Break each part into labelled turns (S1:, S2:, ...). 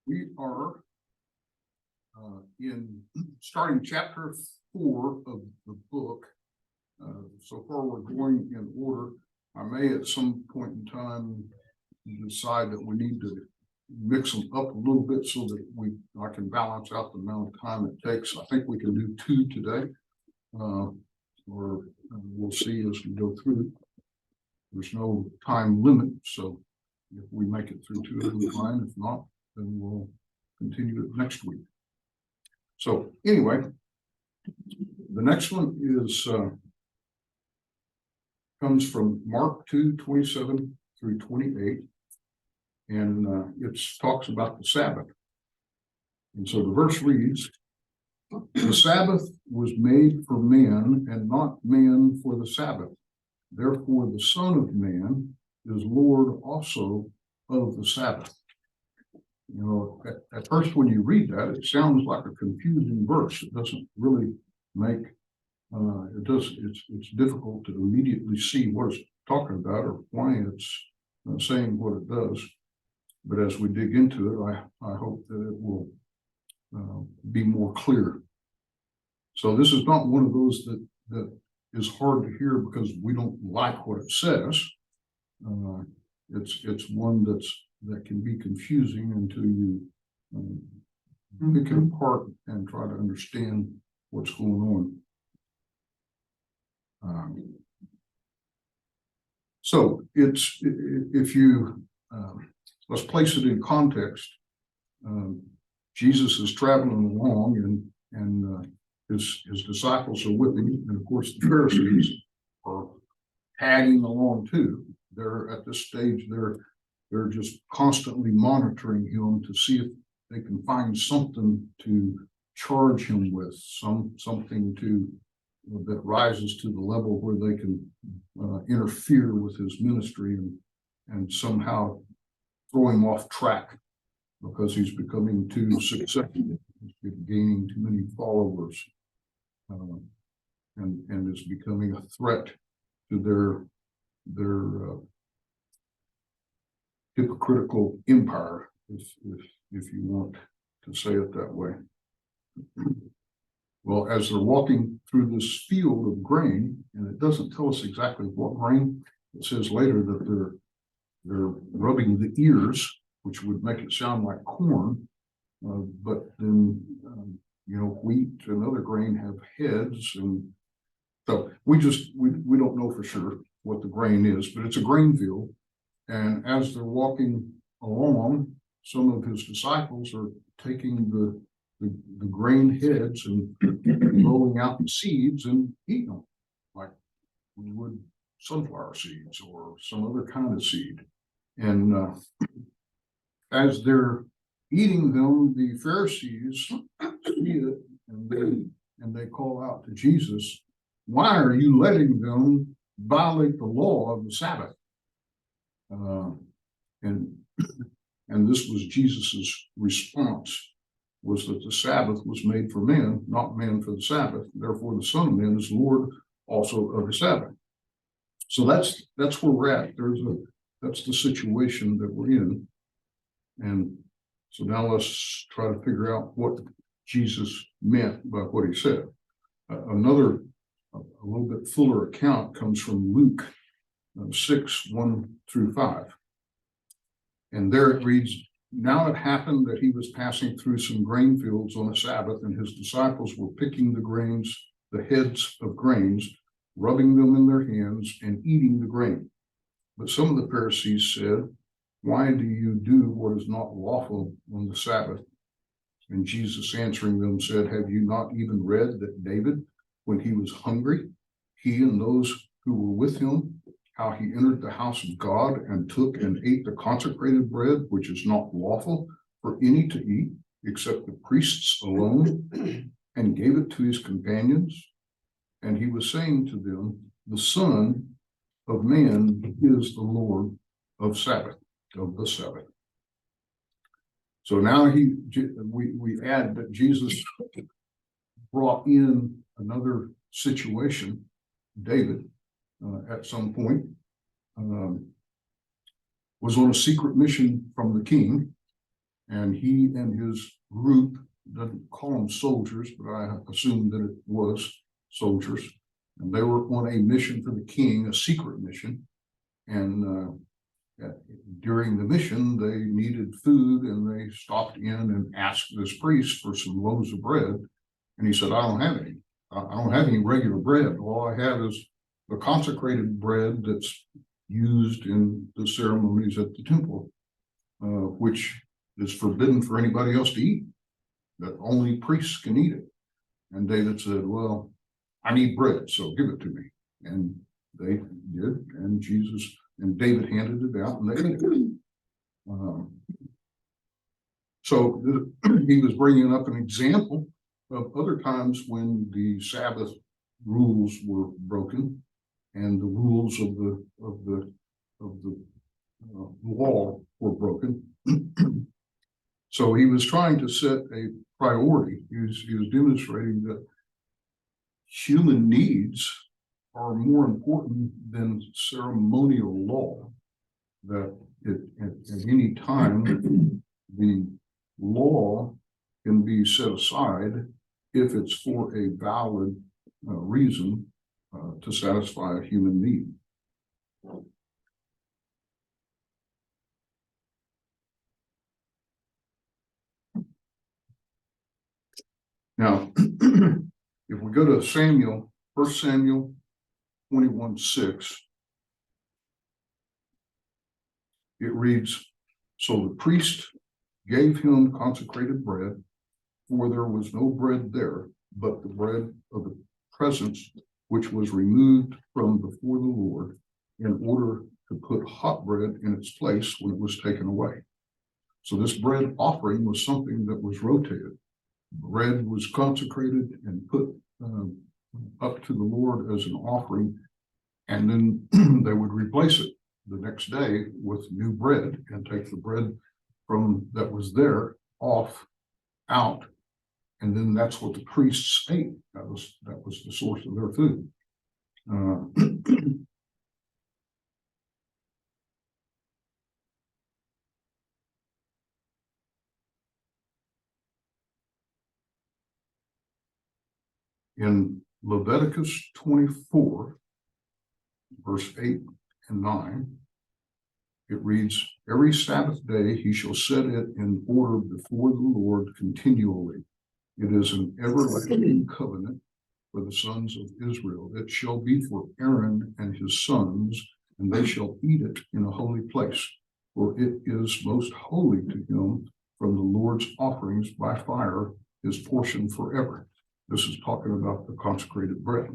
S1: We are in starting chapter 4 of the book. So far, we're going in order. I may at some point in time decide that we need to mix them up a little bit so that I can balance out the amount of time it takes. I think we can do 2 today, or we'll see as we go through. There's no time limit, so if we make it through 2 of them, fine. If not, then we'll continue it next week. So anyway, the next one is comes from Mark 2:27 through 28, and it talks about the Sabbath. And so the verse reads, "The Sabbath was made for man, and not man for the Sabbath. Therefore the Son of Man is Lord also of the Sabbath." You know, at first when you read that, it sounds like a confusing verse. It doesn't really make it's difficult to immediately see what it's talking about or why it's saying what it does. But as we dig into it, I hope that it will be more clear. So this is not one of those that is hard to hear because we don't like what it says. It's one that can be confusing until you pick it apart and try to understand what's going on. So it's if you let's place it in context. Jesus is traveling along, and his disciples are with him, and of course the Pharisees are tagging along too. They're at this stage. They're just constantly monitoring him to see if they can find something to charge him with, something that rises to the level where they can interfere with his ministry and somehow throw him off track because he's becoming too successful, he's gaining too many followers, and is becoming a threat to their hypocritical empire, if you want to say it that way. Well, as they're walking through this field of grain, and it doesn't tell us exactly what grain, it says later that they're rubbing the ears, which would make it sound like corn, but then wheat and other grain have heads, and so we don't know for sure what the grain is, but it's a grain field. And as they're walking along, some of his disciples are taking the grain heads and rolling out the seeds and eating them like we would sunflower seeds or some other kind of seed. And as they're eating them, the Pharisees see it, and they call out to Jesus, "Why are you letting them violate the law of the Sabbath?" And this was Jesus's response, was that the Sabbath was made for men, not men for the Sabbath. Therefore, the Son of Man is Lord also of the Sabbath. So that's where we're at. That's the situation that we're in. And so now let's try to figure out what Jesus meant by what he said. A little bit fuller account comes from Luke 6:1-5. And there it reads, "Now it happened that he was passing through some grain fields on a Sabbath, and his disciples were picking the heads of grains, rubbing them in their hands and eating the grain. But some of the Pharisees said, 'Why do you do what is not lawful on the Sabbath?' And Jesus answering them said, 'Have you not even read that David, when he was hungry, he and those who were with him, how he entered the house of God and took and ate the consecrated bread, which is not lawful for any to eat, except the priests alone, and gave it to his companions? And he was saying to them, the Son of Man is the Lord of the Sabbath.'" So now we add that Jesus brought in another situation. David, at some point, was on a secret mission from the king, and he and his group, doesn't call them soldiers, but I assume that it was soldiers, and they were on a mission for the king, a secret mission. And during the mission, they needed food, and they stopped in and asked this priest for some loaves of bread. And he said, I don't have any. I don't have any regular bread. All I have is the consecrated bread that's used in the ceremonies at the temple, which is forbidden for anybody else to eat, that only priests can eat it. And David said, well, I need bread, so give it to me. And they did, and David handed it out, and they ate it. So he was bringing up an example of other times when the Sabbath rules were broken, and the rules of the law were broken. So he was trying to set a priority. He was demonstrating that human needs are more important than ceremonial law, that at any time the law can be set aside if it's for a valid reason to satisfy a human need. Now, if we go to Samuel, 1 Samuel 21:6, it reads, so the priest gave him consecrated bread, for there was no bread there, but the bread of the presence, which was removed from before the Lord, in order to put hot bread in its place when it was taken away. So this bread offering was something that was rotated. Bread was consecrated and put up to the Lord as an offering, and then they would replace it the next day with new bread and take the bread from that was there out, and then that's what the priests ate. That was the source of their food. In Leviticus 24, verse 8 and 9, it reads, every Sabbath day he shall set it in order before the Lord continually. It is an everlasting covenant for the sons of Israel. It shall be for Aaron and his sons, and they shall eat it in a holy place, for it is most holy to him. From the Lord's offerings by fire, his portion forever. This is talking about the consecrated bread.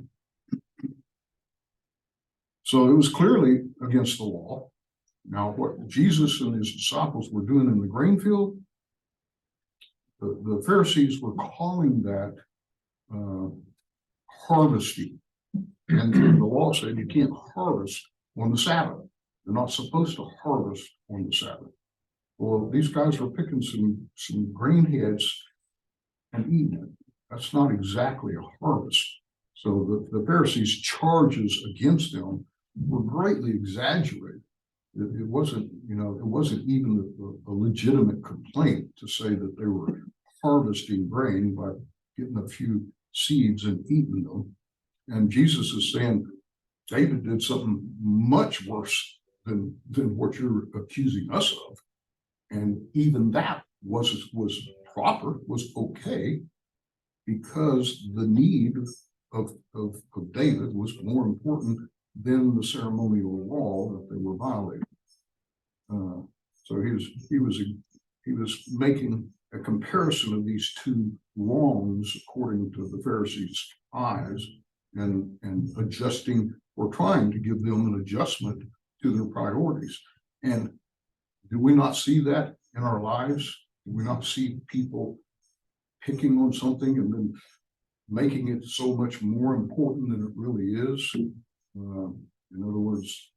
S1: So it was clearly against the law. Now, what Jesus and his disciples were doing in the grain field, the Pharisees were calling that harvesting. And the law said you can't harvest on the Sabbath. You're not supposed to harvest on the Sabbath. Well, these guys were picking some grain heads and eating it. That's not exactly a harvest. So the Pharisees' charges against them were greatly exaggerated. It wasn't even a legitimate complaint to say that they were harvesting grain by getting a few seeds and eating them. And Jesus is saying David did something much worse than what you're accusing us of. And even that was proper, was okay, because the need of David was more important than the ceremonial law that they were violating. So he was making a comparison of these two wrongs according to the Pharisees' eyes, and adjusting or trying to give them an adjustment to their priorities. And do we not see that in our lives? Do we not see people picking on something and then making it so much more important than it really is? In other words,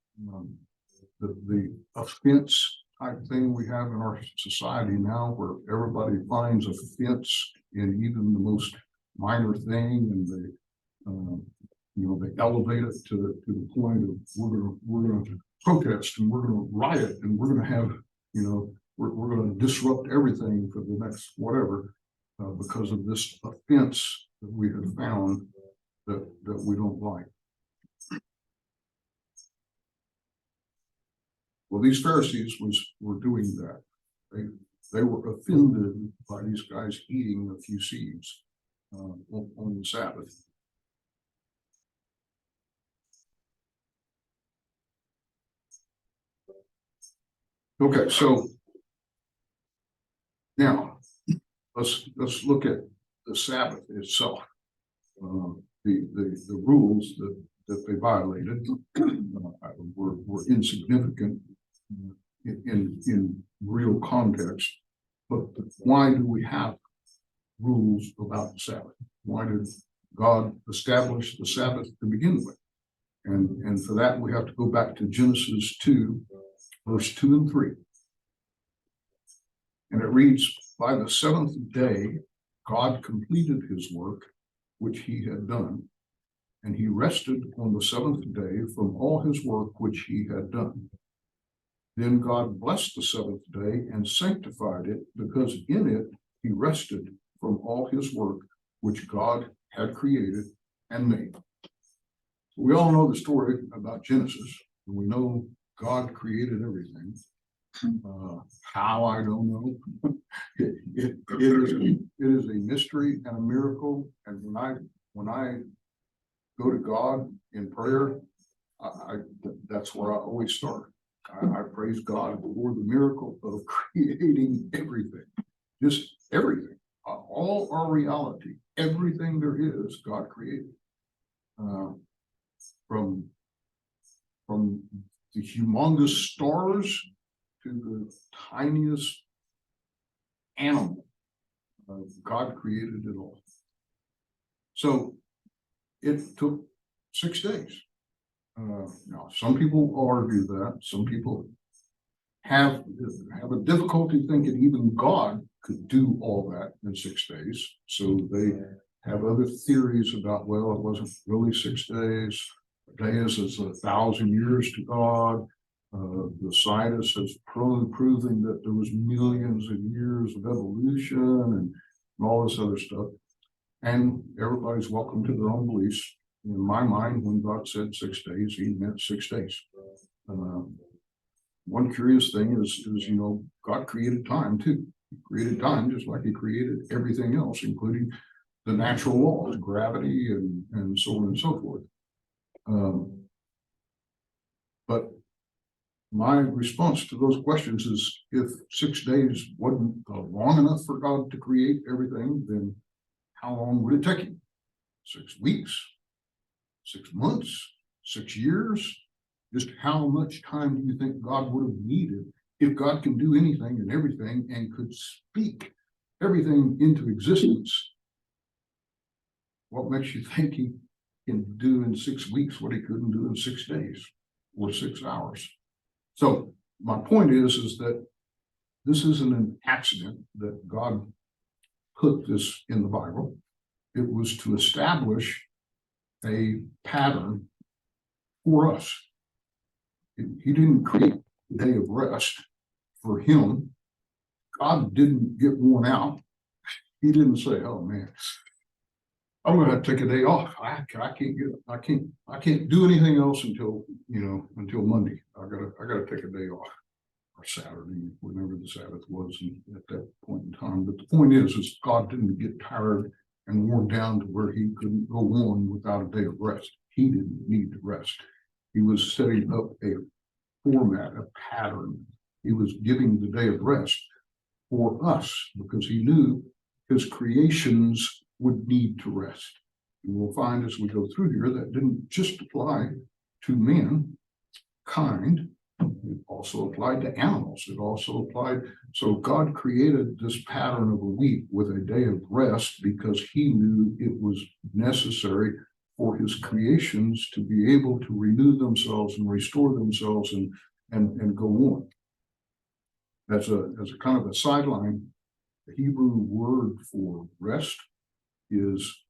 S1: the offense type thing we have in our society now, where everybody finds offense in even the most minor thing, and they elevate it to the point of we're going to protest, and we're going to riot, and we're going to have we're going to disrupt everything for the next whatever because of this offense that we have found that we don't like. Well, these Pharisees were doing that. They were offended by these guys eating a few seeds on the Sabbath. Okay, so now let's look at the Sabbath itself. The rules that they violated were insignificant in real context. But why do we have rules about the Sabbath? Why did God establish the Sabbath to begin with? And for that, we have to go back to Genesis 2, verse 2 and 3. And it reads, by the seventh day, God completed his work, which he had done, and he rested on the seventh day from all his work which he had done. Then God blessed the seventh day and sanctified it, because in it he rested from all his work which God had created and made. We all know the story about Genesis, and we know God created everything. How, I don't know. It is a mystery and a miracle. And when I go to God in prayer, that's where I always start. I praise God for the miracle of creating everything, just everything, all our reality, everything there is, God created. From the humongous stars to the tiniest animal, God created it all. So it took 6 days. Now, some people argue that. Some people have a difficulty thinking even God could do all that in 6 days. So they have other theories about, well, it wasn't really 6 days. A day is 1,000 years to God. The scientists have proven that there was millions of years of evolution and all this other stuff. And everybody's welcome to their own beliefs. In my mind, when God said 6 days, he meant 6 days. One curious thing is, God created time too. He created time just like he created everything else, including the natural laws, gravity, and so on and so forth. But my response to those questions is, if 6 days wasn't long enough for God to create everything, then how long would it take him? 6 weeks? 6 months? 6 years? Just how much time do you think God would have needed if God can do anything and everything and could speak everything into existence? What makes you think he can do in 6 weeks what he couldn't do in 6 days or 6 hours? So my point is that this isn't an accident that God put this in the Bible. It was to establish a pattern for us. He didn't create the day of rest for him. God didn't get worn out. He didn't say, "Oh man, I'm going to have to take a day off. I can't do anything else until Monday. I gotta take a day off, or Saturday, whenever the Sabbath was at that point in time." But the point is God didn't get tired and worn down to where he couldn't go on without a day of rest. He didn't need to rest. He was setting up a format, a pattern. He was giving the day of rest for us because he knew his creations would need to rest. And we'll find as we go through here that didn't just apply to mankind. It also applied to animals. It also applied. So God created this pattern of a week with a day of rest because he knew it was necessary for his creations to be able to renew themselves and restore themselves and go on. As a kind of a sideline, the Hebrew word for rest is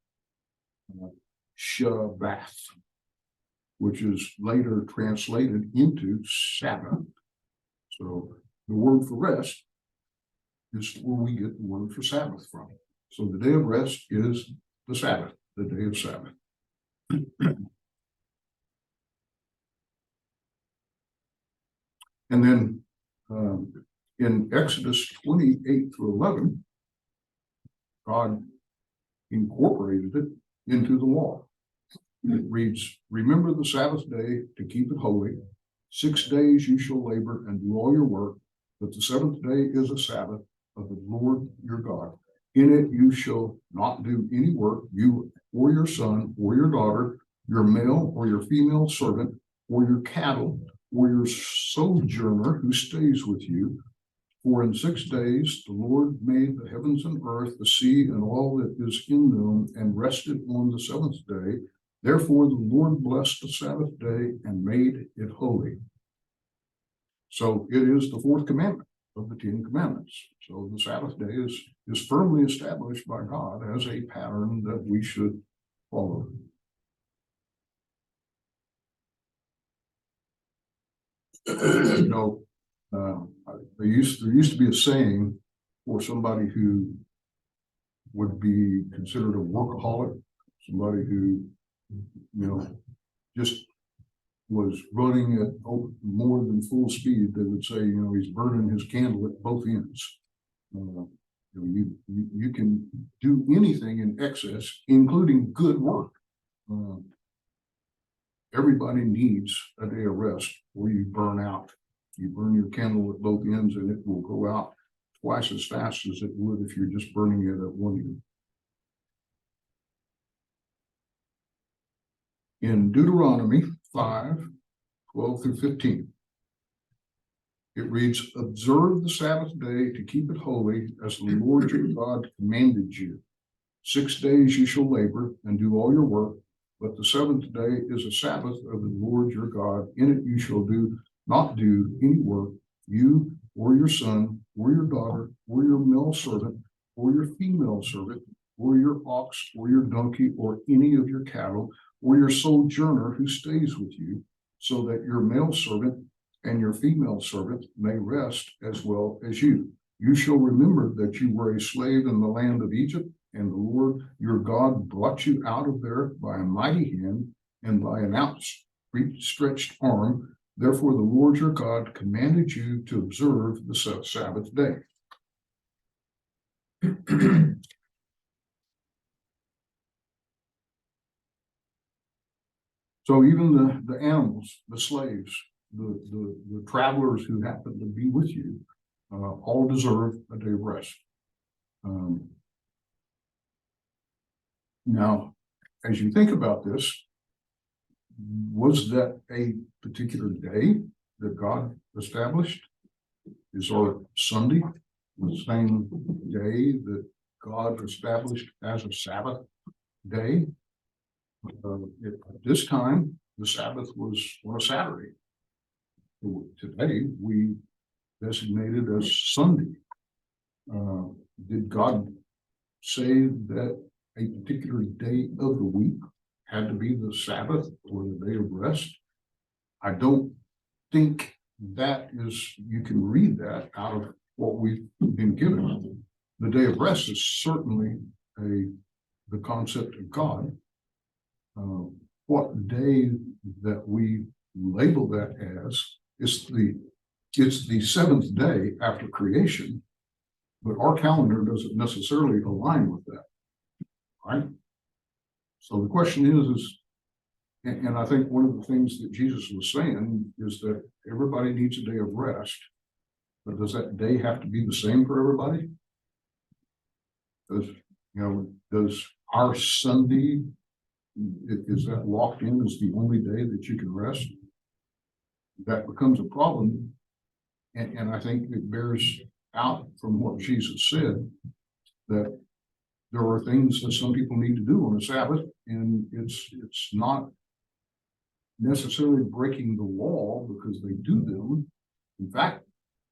S1: Shabbath, which is later translated into Sabbath. So the word for rest is where we get the word for Sabbath from. So the day of rest is the Sabbath, the day of Sabbath. And then in Exodus 28 through 11, God incorporated it into the law. It reads, remember the Sabbath day to keep it holy. 6 days you shall labor and do all your work, but the seventh day is a Sabbath of the Lord your God. In it you shall not do any work, you or your son or your daughter, your male or your female servant, or your cattle, or your sojourner who stays with you. For in 6 days the Lord made the heavens and earth, the sea, and all that is in them, and rested on the seventh day. Therefore the Lord blessed the Sabbath day and made it holy. So it is the fourth commandment of the 10 commandments. So the Sabbath day is firmly established by God as a pattern that we should follow. You know, there used to be a saying for somebody who would be considered a workaholic, somebody who, just was running at more than full speed. They would say, he's burning his candle at both ends. You can do anything in excess, including good work. Everybody needs a day of rest, or you burn out. You burn your candle at both ends, and it will go out twice as fast as it would if you're just burning it at one end. In Deuteronomy 5:12 through 15, it reads, observe the Sabbath day to keep it holy, as the Lord your God commanded you. 6 days you shall labor and do all your work, but the seventh day is a Sabbath of the Lord your God. In it you shall not do any work, you or your son or your daughter or your male servant or your female servant or your ox or your donkey or any of your cattle or your sojourner who stays with you, so that your male servant and your female servant may rest as well as you. You shall remember that you were a slave in the land of Egypt, and the Lord your God brought you out of there by a mighty hand and by an outstretched arm. Therefore the Lord your God commanded you to observe the Sabbath day. So even the animals, the slaves, the travelers who happen to be with you, all deserve a day of rest. Now, as you think about this, was that a particular day that God established? Is our Sunday the same day that God established as a Sabbath day? At this time, the Sabbath was on a Saturday. Today, we designated as Sunday. Did God say that a particular day of the week had to be the Sabbath or the day of rest? I don't think that is, you can read that out of what we've been given. The day of rest is certainly the concept of God. What day that we label that as is it's the seventh day after creation, but our calendar doesn't necessarily align with that, right? So the question is, and I think one of the things that Jesus was saying is that everybody needs a day of rest, but does that day have to be the same for everybody? Does our Sunday, is that locked in as the only day that you can rest? That becomes a problem. And I think it bears out from what Jesus said, that there are things that some people need to do on a Sabbath, and it's not necessarily breaking the law because they do them. In fact,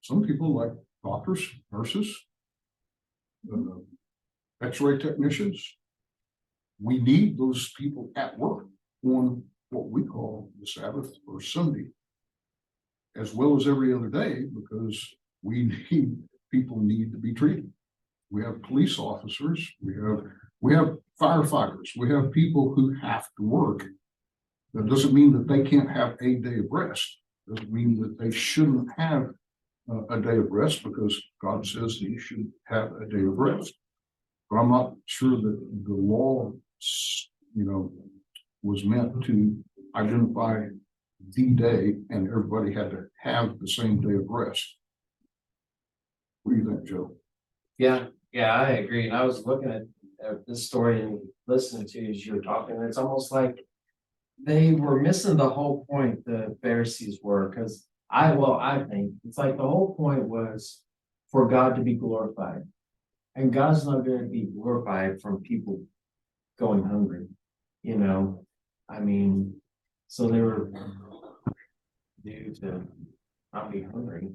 S1: some people, like doctors, nurses, X-ray technicians, we need those people at work on what we call the Sabbath or Sunday, as well as every other day, because we need people need to be treated. We have police officers, we have firefighters, we have people who have to work. That doesn't mean that they can't have a day of rest. Doesn't mean that they shouldn't have a day of rest, because God says that you should have a day of rest. But I'm not sure that the law, was meant to identify the day and everybody had to have the same day of rest. What do you think, Joe?
S2: Yeah, I agree. And I was looking at this story and listening to you as you were talking. And it's almost like they were missing the whole point, the Pharisees were, because I think it's like the whole point was for God to be glorified. And God's not going to be glorified from people going hungry, I mean, so they were due to not be hungry.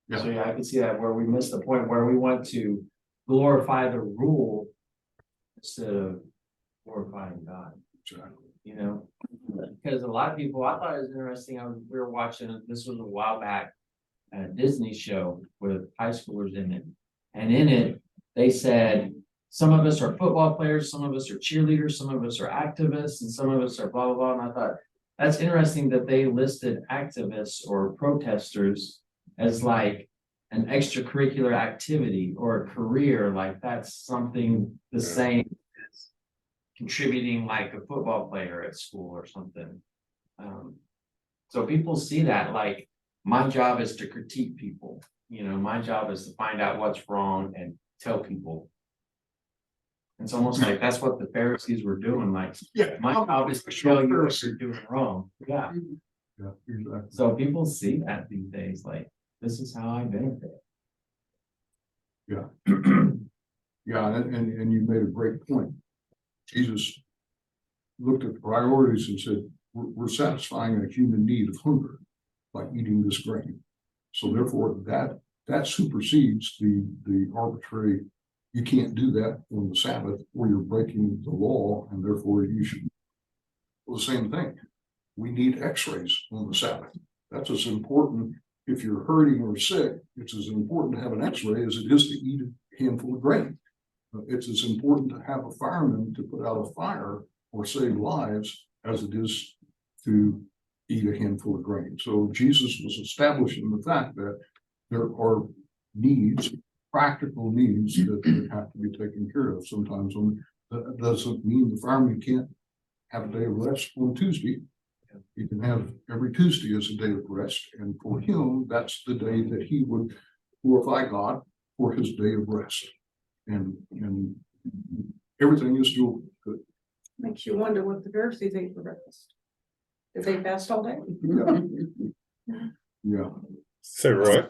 S1: Yeah.
S2: So I can see that where we missed the point where we want to glorify the rule instead of glorifying God.
S1: Exactly.
S2: Because a lot of people, I thought it was interesting. We were watching, this was a while back, a Disney show with high schoolers in it. And in it, they said, some of us are football players, some of us are cheerleaders, some of us are activists, and some of us are blah, blah, blah. And I thought, that's interesting that they listed activists or protesters as like an extracurricular activity or a career, like that's something the same as contributing like a football player at school or something. So people see that like my job is to critique people, my job is to find out what's wrong and tell people. It's almost like that's what the Pharisees were doing. Like, my job is to show you what you're doing wrong. Yeah.
S1: Yeah, exactly.
S2: So people see that these days, like, this is how I benefit.
S1: Yeah. Yeah, and you made a great point. Jesus looked at the priorities and said, we're satisfying a human need of hunger by eating this grain. So therefore that supersedes the arbitrary, you can't do that on the Sabbath or you're breaking the law and therefore you should. Well, the same thing. We need x-rays on the Sabbath. That's as important. If you're hurting or sick, it's as important to have an x-ray as it is to eat a handful of grain. It's as important to have a fireman to put out a fire or save lives as it is to eat a handful of grain. So Jesus was establishing the fact that there are needs, practical needs that have to be taken care of sometimes. That doesn't mean the fireman can't have a day of rest on Tuesday. He can have every Tuesday as a day of rest. And for him, that's the day that he would glorify God for his day of rest. And everything is still good.
S3: Makes you wonder what the Pharisees ate for breakfast. Did they fast all day?
S1: Yeah.
S4: Say Roy.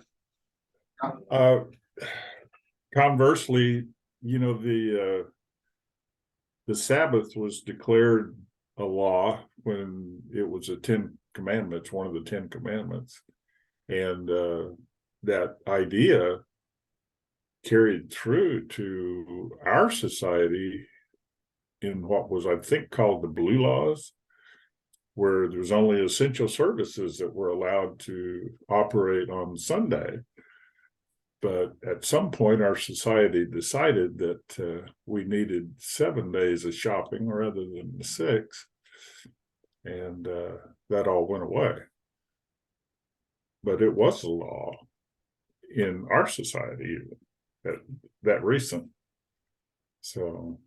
S4: Conversely, the Sabbath was declared a law when it was a 10 commandments, one of the 10 commandments, and that idea carried through to our society in what was, I think, called the Blue Laws, where there's only essential services that were allowed to operate on Sunday. But at some point, our society decided that we needed 7 days of shopping rather than the 6. And that all went away. But it was a law in our society that recent. So.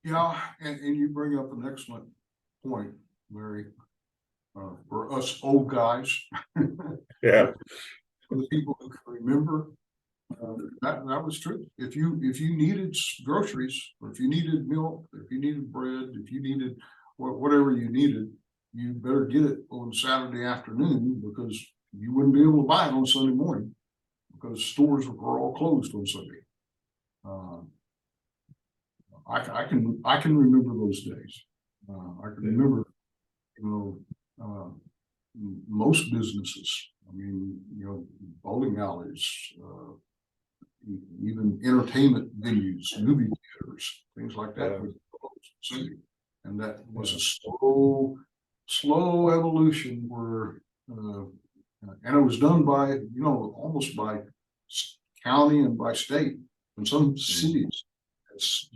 S1: Yeah, and you bring up an excellent point, Larry. For us old guys.
S4: Yeah.
S1: For the people who can remember, that was true. If you needed groceries, or if you needed milk, if you needed bread, if you needed whatever you needed, you better get it on Saturday afternoon, because you wouldn't be able to buy it on Sunday morning because stores were all closed on Sunday. I can remember those days. I can remember, most businesses. I mean, bowling alleys, even entertainment venues, movie theaters, things like that.
S4: Yeah.
S1: And that was a slow evolution where, And it was done by, almost by county and by state, and some cities. It's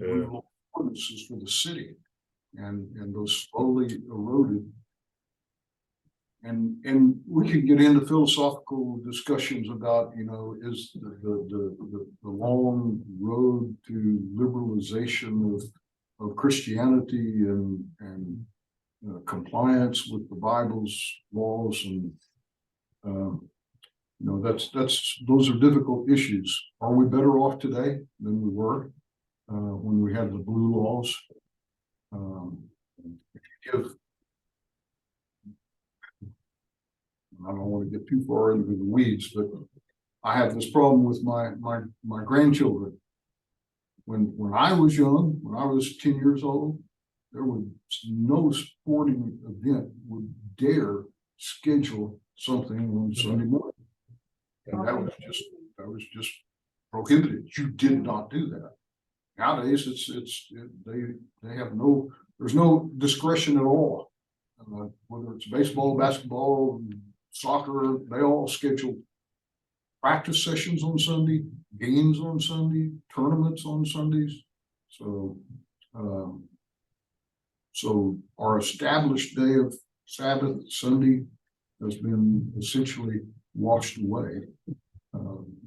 S1: ordinances for the city, and those slowly eroded. And we could get into philosophical discussions about, is the long road to liberalization of Christianity and compliance with the Bible's laws, and those are difficult issues. Are we better off today than we were when we had the blue laws? I don't want to get too far into the weeds, but I have this problem with my grandchildren. When I was young, when I was 10 years old, there was no sporting event would dare schedule something on Sunday morning. And that was just prohibited. You did not do that. Nowadays, they have there's no discretion at all. Whether it's baseball, basketball, soccer, they all schedule practice sessions on Sunday, games on Sunday, tournaments on Sundays. So our established day of Sabbath, Sunday, has been essentially washed away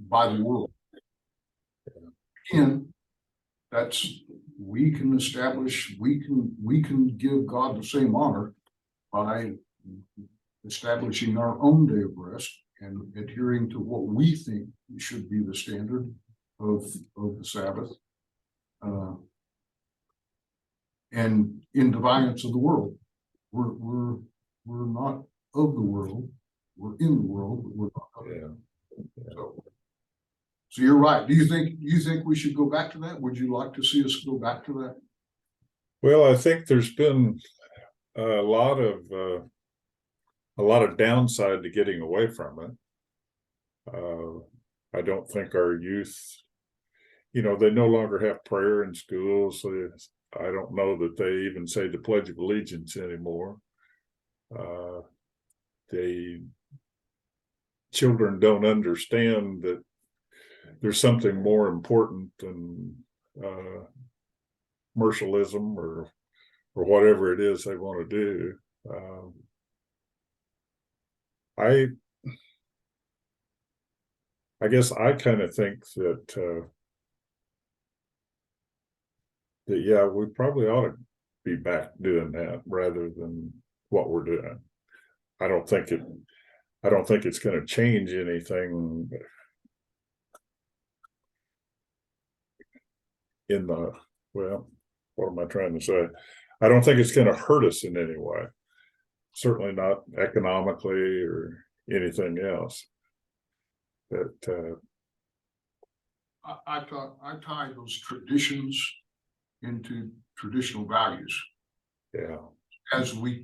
S1: by the world. Again, we can establish, we can give God the same honor by establishing our own day of rest and adhering to what we think should be the standard of the Sabbath, and in defiance of the world. We're not of the world. We're in the world, but we're not of it. So you're right. Do you think we should go back to that? Would you like to see us go back to that?
S4: Well, I think there's been a lot of downside to getting away from it. I don't think our youth, they no longer have prayer in schools. So I don't know that they even say the Pledge of Allegiance anymore. Children don't understand that there's something more important than commercialism or whatever it is they want to do. I guess I kind of think that yeah, we probably ought to be back doing that rather than what we're doing. I don't think it's going to change anything what am I trying to say? I don't think it's going to hurt us in any way. Certainly not economically or anything else. But
S1: I tie those traditions into traditional values.
S4: Yeah.
S1: As we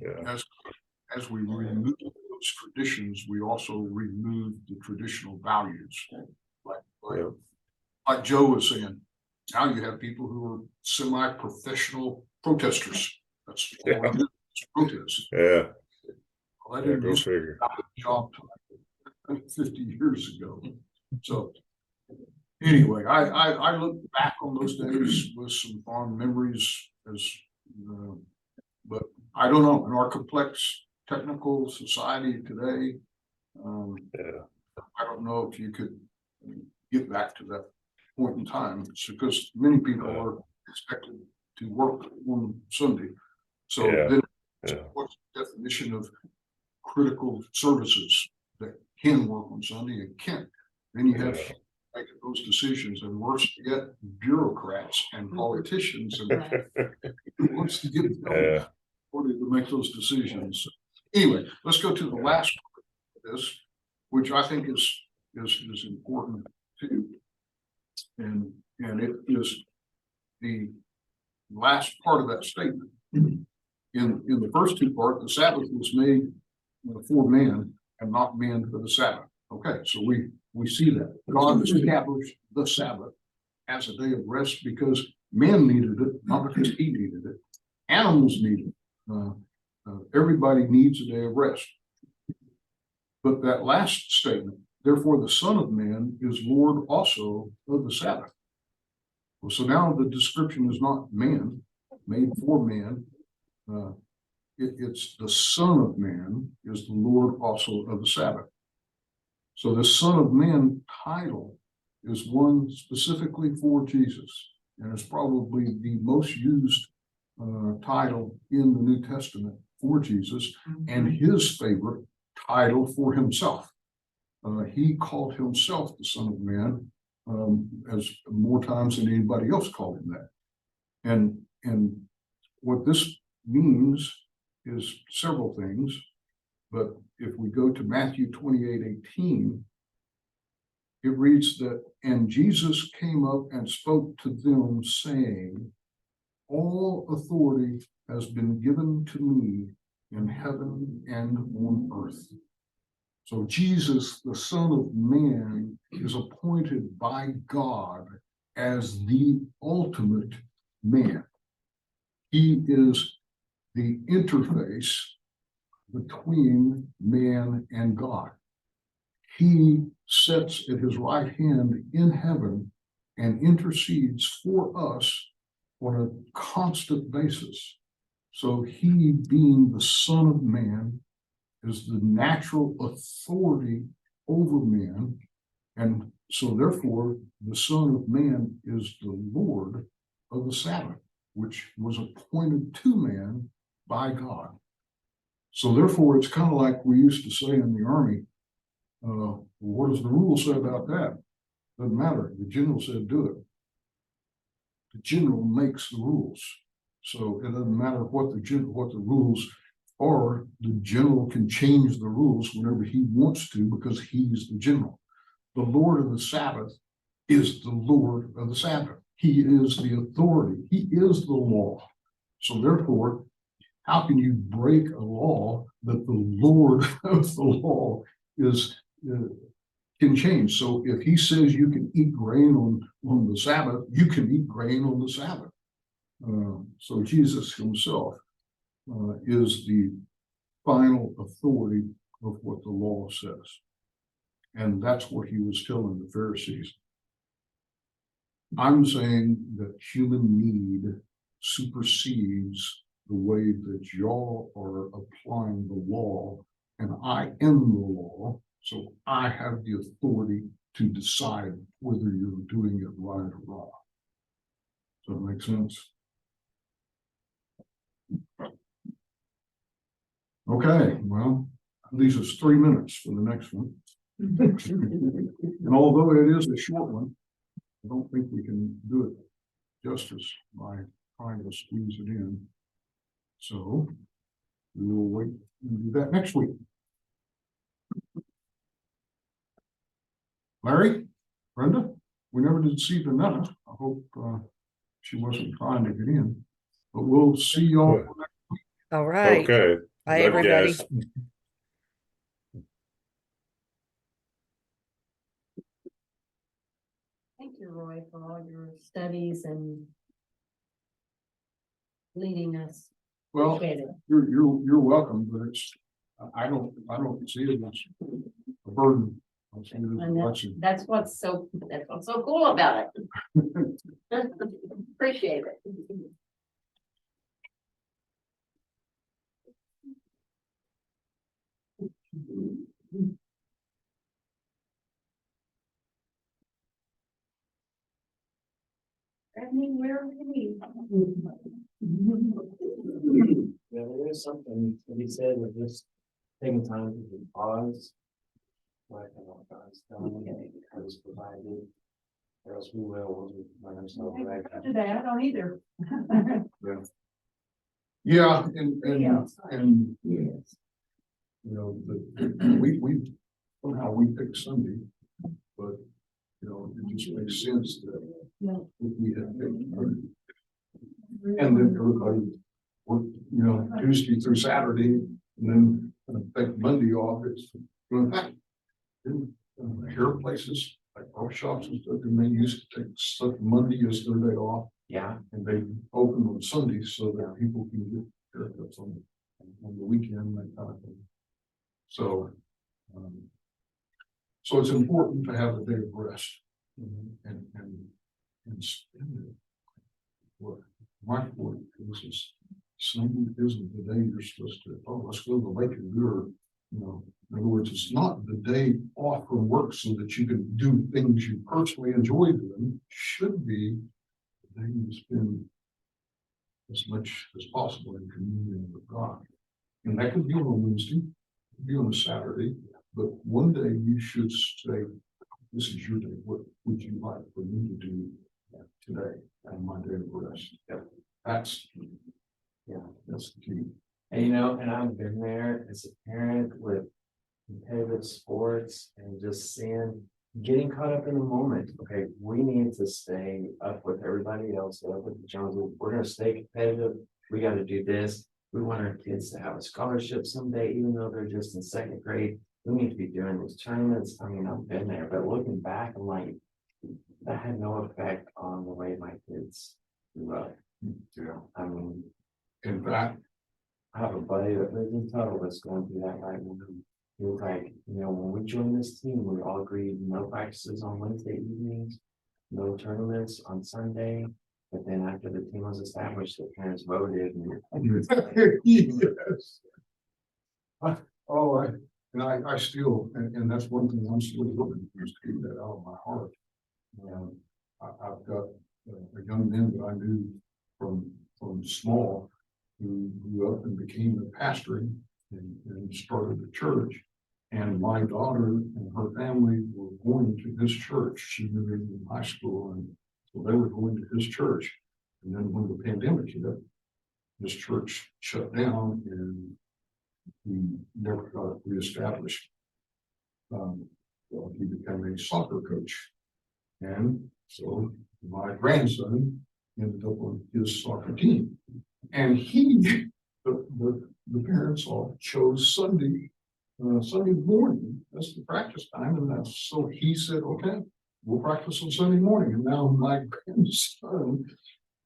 S1: remove those traditions, we also remove the traditional values. Like Joe was saying, now you have people who are semi-professional protesters. That's all they do, is protest.
S4: Yeah.
S1: Well, I didn't
S4: go figure.
S1: Job 50 years ago. So anyway, I look back on those days with some fond memories, but I don't know, in our complex technical society today, I don't know if you could get back to that point in time. It's because many people are expected to work on Sunday. So then what's the definition of critical services that can work on Sunday and can't? Then you have to make those decisions, and worse yet, bureaucrats and politicians and who wants to get it done to make those decisions. Anyway, let's go to the last part of this, which I think is important too. And it is the last part of that statement. In the first two parts, the Sabbath was made for man and not man for the Sabbath. Okay, so we see that God established the Sabbath as a day of rest because man needed it, not because he needed it. Animals need it. Everybody needs a day of rest. But that last statement, therefore the Son of Man is Lord also of the Sabbath. Well, so now the description is not man, made for man. It's the Son of Man is the Lord also of the Sabbath. So the Son of Man title is one specifically for Jesus, and it's probably the most used title in the New Testament for Jesus, and his favorite title for himself. He called himself the Son of Man as more times than anybody else called him that. And what this means is several things, but if we go to Matthew 28:18, it reads that, and Jesus came up and spoke to them, saying, all authority has been given to me in heaven and on earth. So Jesus, the Son of Man, is appointed by God as the ultimate man. He is the interface between man and God. He sits at his right hand in heaven and intercedes for us on a constant basis. So he, being the Son of Man, is the natural authority over man. And so therefore, the Son of Man is the Lord of the Sabbath, which was appointed to man by God. So therefore, it's kind of like we used to say in the Army, what does the rule say about that? Doesn't matter. The general said do it. The general makes the rules. So it doesn't matter what the rules are, the general can change the rules whenever he wants to because he's the general. The Lord of the Sabbath is the Lord of the Sabbath. He is the authority. He is the law. So therefore, how can you break a law that the Lord of the law is can change? So if he says you can eat grain on the Sabbath, you can eat grain on the Sabbath. So Jesus himself is the final authority of what the law says. And that's what he was telling the Pharisees. I'm saying that human need supersedes the way that y'all are applying the law, and I am the law, so I have the authority to decide whether you're doing it right or wrong. Does that make sense? Okay, well, these are 3 minutes for the next one. And although it is a short one, I don't think we can do it justice by trying to squeeze it in. So we will wait and do that next week. Larry, Brenda, we never did see Vanetta. I hope she wasn't trying to get in, but we'll see y'all.
S5: All right.
S4: Okay.
S5: Bye,
S4: Love you
S5: everybody.
S4: guys.
S6: Thank you, Roy, for all your studies and leading us.
S1: Well,
S6: Appreciate it.
S1: you're welcome, but it's I don't see it as a burden. I see it as a
S6: And
S1: blessing.
S6: that's what's so cool about it. Appreciate it. I mean, where are we?
S2: Yeah, there is something that he said with this taking time to pause. Like, I don't know, God's done, I was provided, or else we will, by ourselves, right?
S6: Today, I don't either.
S1: Yeah, and
S6: Yes.
S1: you know, we somehow we pick Sunday, but you know, it just makes sense that we had picked Monday. And then everybody worked, you know, Tuesday through Saturday, and then take Monday off. It's in fact, hair places like barber shops and stuff, and they used to take stuff Monday as their day off,
S2: Yeah,
S1: and they open on Sundays so that people can get haircuts on the weekend, that kind of thing. So So it's important to have a day of rest and spend it. What my point is Sunday isn't the day you're supposed to, oh, let's go to the lake and do, in other words, it's not the day off from work so that you can do things you personally enjoy doing. It should be the day you spend as much as possible in communion with God. And that could be on a Wednesday, it could be on a Saturday, but one day you should say, this is your day. What would you like for me to do today on my day of rest? That's the key.
S2: And and I've been there as a parent with competitive sports and just getting caught up in the moment. Okay, we need to stay up with everybody else, up with the Joneses. We're gonna stay competitive. We gotta do this. We want our kids to have a scholarship someday, even though they're just in second grade. We need to be doing these tournaments. I mean, I've been there, but looking back, I'm like, that had no effect on the way my kids grew up.
S1: Yeah.
S2: I mean,
S1: In fact,
S2: I have a buddy that lives in Tuttle that's going through that right now. He was like, when we joined this team, we all agreed no practices on Wednesday evenings, no tournaments on Sunday. But then after the team was established, the parents voted.
S1: yes. I still, and that's one thing I'm still looking for, is to keep that out of my heart. I've got a young man that I knew from small who grew up and became a pastor and started a church. And my daughter and her family were going to this church. She knew him in high school, and so they were going to his church. And then when the pandemic hit, this church shut down and he never got reestablished. Well, he became a soccer coach. And so my grandson ended up on his soccer team. And the parents all chose Sunday morning. That's the practice time. And that's so he said, okay, we'll practice on Sunday morning. And now my grandson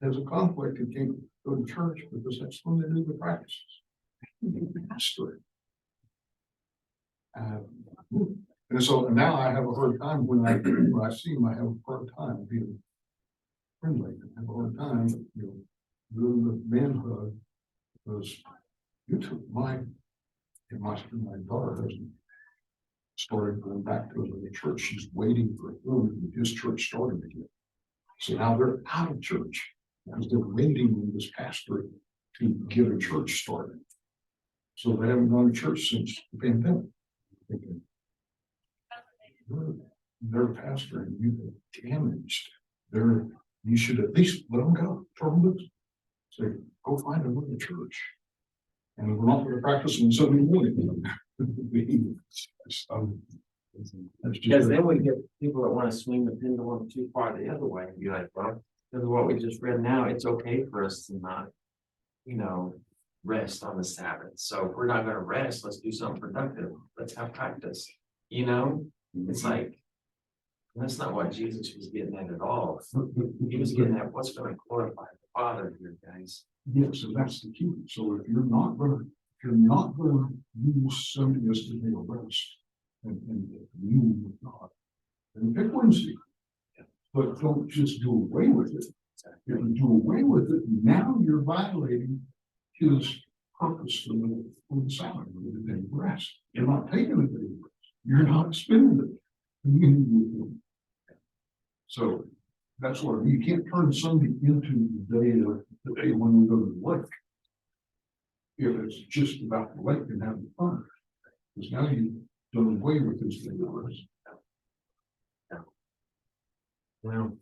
S1: has a conflict and can't go to church because that's when they do the practices. Pastor. And so now I have a hard time when I see him, I have a hard time being friendly. I have a hard time, doing the manhood because you took my daughter hasn't started going back to the church. She's waiting for him. His church started again. So now they're out of church because they're waiting on this pastor to get a church started. So they haven't gone to church since the pandemic. Their pastor and you have damaged you should at least let them go. Turn them loose. Say, go find another church. And we're not going to practice on Sunday morning.
S2: Because then we get people that want to swing the pendulum too far the other way and be like, well, because of what we just read now, it's okay for us to not, rest on the Sabbath. So if we're not going to rest, let's do something productive. Let's have practice. It's like, that's not what Jesus was getting at all. He was getting at what's going to glorify the Father here, guys.
S1: Yes, and that's the key. So if you're not going to use Sunday as the day of rest and commune with God, then pick Wednesday. But don't just do away with it. If you do away with it, now you're violating his purpose for the Sabbath, the day of rest. You're not taking a day of rest. You're not spending it. So that's what you can't turn Sunday into the day when we go to the lake. If it's just about the lake and having fun, because now you've done away with this day of rest.
S2: Well,